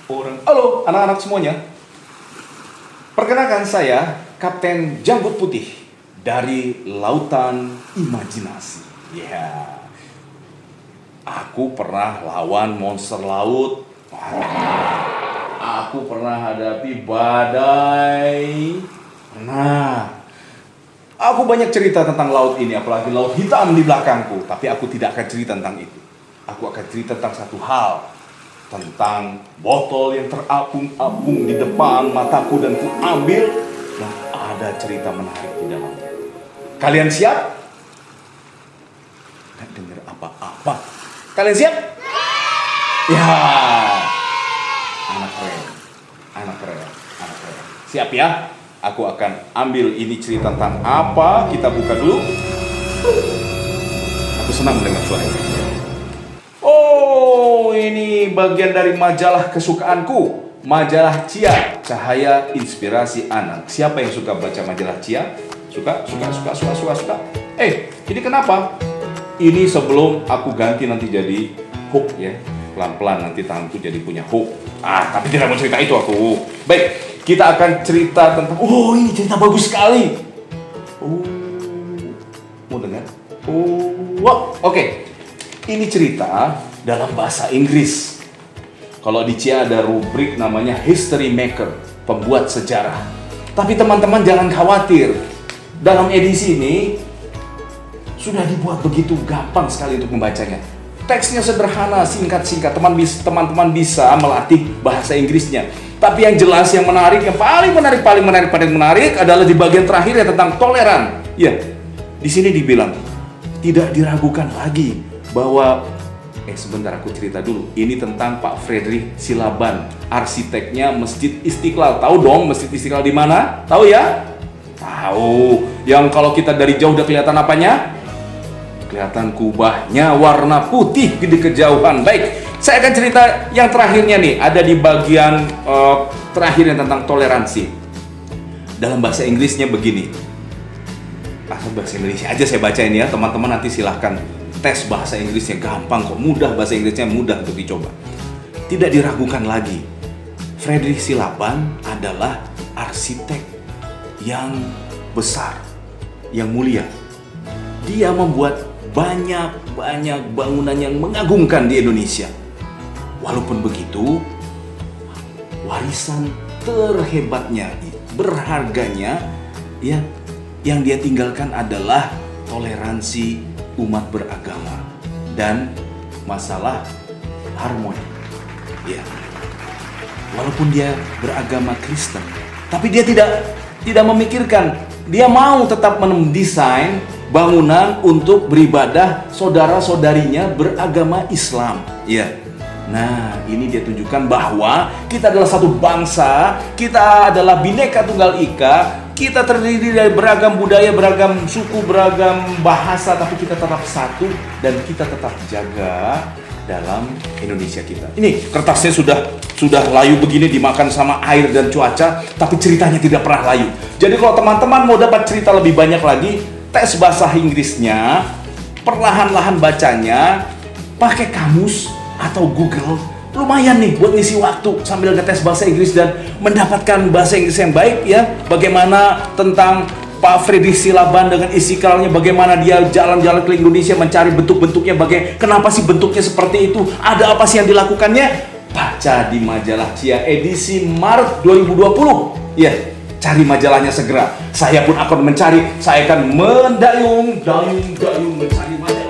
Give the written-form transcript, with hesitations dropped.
Orang. Halo anak-anak semuanya. Perkenalkan saya Kapten Janggut Putih dari Lautan Imajinasi. Ya. Aku pernah lawan monster laut. Aku pernah hadapi badai. Nah, aku banyak cerita tentang laut ini, apalagi laut hitam di belakangku. Tapi aku tidak akan cerita tentang itu. Aku akan cerita tentang satu hal. Tentang botol yang terapung-apung di depan mataku dan ku ambil. Dan ada cerita menarik di dalamnya. Kalian siap? Nggak dengar apa-apa. Kalian siap? Ya. Anak keren. Anak keren. Anak keren. Siap ya? Aku akan ambil ini cerita tentang apa. Kita buka dulu. Aku senang mendengar suaranya. Oh, ini bagian dari majalah kesukaanku. Majalah Cia, Cahaya Inspirasi Anak. Siapa yang suka baca majalah Cia? Suka? Ini kenapa? Ini sebelum aku ganti nanti jadi hook ya. Pelan-pelan nanti tanganku jadi punya hook. Tapi tidak mau cerita itu aku. Baik, kita akan cerita tentang. Oh, ini cerita bagus sekali. Mau dengar? Oke. Ini cerita dalam bahasa Inggris. Kalau di Cia ada rubrik namanya History Maker, pembuat sejarah. Tapi teman-teman jangan khawatir. Dalam edisi ini sudah dibuat begitu gampang sekali untuk membacanya. Teksnya sederhana, singkat-singkat. Teman-teman bisa melatih bahasa Inggrisnya. Tapi yang jelas, yang menarik, yang paling menarik adalah di bagian terakhir ya tentang toleran. Ya, di sini dibilang tidak diragukan lagi bahwa sebentar aku cerita dulu. Ini tentang Pak Fredrik Silaban, arsiteknya Masjid Istiqlal. Tahu dong Masjid Istiqlal di mana? Tahu ya? Tahu. Yang kalau kita dari jauh udah kelihatan apanya? Kelihatan kubahnya warna putih di kejauhan. Baik, saya akan cerita yang terakhirnya nih. Ada di bagian terakhirnya tentang toleransi. Dalam bahasa Inggrisnya begini. Bahasa Indonesia aja saya baca ini ya. Teman-teman nanti silahkan tes bahasa Inggrisnya, gampang kok, mudah, bahasa Inggrisnya mudah untuk dicoba. Tidak diragukan lagi, Fredrik Silaban adalah arsitek yang besar, yang mulia. Dia membuat banyak bangunan yang mengagumkan di Indonesia. Walaupun begitu, warisan terhebatnya, berharganya ya, yang dia tinggalkan adalah toleransi umat beragama dan masalah harmoni. Ya. Walaupun dia beragama Kristen, tapi dia tidak memikirkan, dia mau tetap mendesain bangunan untuk beribadah saudara-saudarinya beragama Islam. Ya. Nah, ini dia tunjukkan bahwa kita adalah satu bangsa, kita adalah Bhinneka Tunggal Ika. Kita terdiri dari beragam budaya, beragam suku, beragam bahasa, tapi kita tetap satu dan kita tetap jaga dalam Indonesia kita. Ini kertasnya sudah layu begini, dimakan sama air dan cuaca, tapi ceritanya tidak pernah layu. Jadi kalau teman-teman mau dapat cerita lebih banyak lagi, tes bahasa Inggrisnya, perlahan-lahan bacanya, pakai kamus atau Google. Lumayan nih buat ngisi waktu sambil ngetes bahasa Inggris dan mendapatkan bahasa Inggris yang baik ya. Bagaimana tentang Pak Fredrik Silaban dengan Istiqlalnya, bagaimana dia jalan-jalan ke Indonesia mencari bentuk-bentuknya, kenapa sih bentuknya seperti itu, ada apa sih yang dilakukannya. Baca di majalah Cia edisi Maret 2020 ya. Cari majalahnya segera. Saya pun akan mencari, saya akan mendayung mencari majalah